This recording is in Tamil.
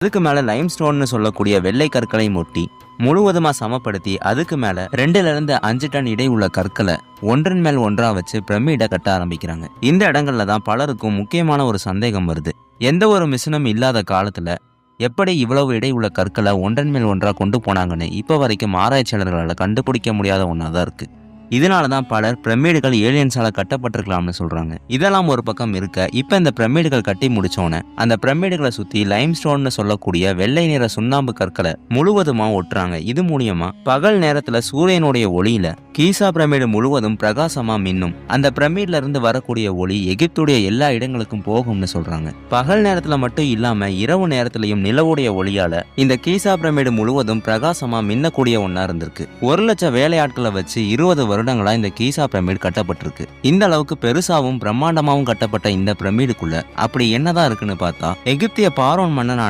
அதுக்கு மேல லைம்ஸ்டோன்னு சொல்லக்கூடிய வெள்ளை கற்களை மொட்டி முழுவதுமா சமப்படுத்தி அதுக்கு மேல 2ல இருந்து 5 டன் இடை உள்ள கற்களை ஒன்றன் மேல் ஒன்றா வச்சு பிரமிடை கட்ட ஆரம்பிக்கிறாங்க. இந்த இடங்கள்ல தான் பலருக்கும் முக்கியமான ஒரு சந்தேகம் வருது. எந்த ஒரு மிஷினும் இல்லாத காலத்துல எப்படி இவ்வளவு எடை உள்ள கற்களை ஒன்றன் மேல் ஒன்றா கொண்டு போனாங்கன்னு இப்ப வரைக்கும் ஆராய்ச்சியாளர்களால் கண்டுபிடிக்க முடியாத ஒன்னாதான் இருக்கு. இதனால தான் பலர் பிரமிடுகள் ஏலியன்ஸால கட்டப்பட்டிருக்கலாம்னு சொல்றாங்க. இதெல்லாம் ஒரு பக்கம் இருக்க, இப்ப இந்த பிரமிடுகள் கட்டி முடிச்சோன்னு அந்த பிரமிடுகளை சுத்தி லைம்ஸ்டோன்னு சொல்லக்கூடிய வெள்ளை நிற சுண்ணாம்பு கற்களை முழுவதுமா ஒட்டுறாங்க. இது மூலியமா பகல் நேரத்துல சூரியனுடைய ஒளியில கீசா பிரமிடு முழுவதும் பிரகாசமா மின்னும். அந்த பிரமிட்ல இருந்து வரக்கூடிய ஒளி எகிப்துடைய எல்லா இடங்களுக்கும் போகும்னு சொல்றாங்க. பகல் நேரத்துல மட்டும் இல்லாம இரவு நேரத்திலையும் நிலவுடைய ஒளியால இந்த கீசா பிரமிடு முழுவதும் பிரகாசமா மின்னக்கூடிய ஒன்னா இருந்திருக்கு. 1 லட்சம் வேலையாட்களை வச்சு 20 வருடங்களா இந்த கீசா பிரமிடு கட்டப்பட்டிருக்கு. இந்த அளவுக்கு பெருசாவும் பிரம்மாண்டமாவும் கட்டப்பட்ட இந்த பிரமிடுக்குள்ள அப்படி என்னதான் இருக்குன்னு பார்த்தா, எகிப்திய பார்வோன் மன்னனான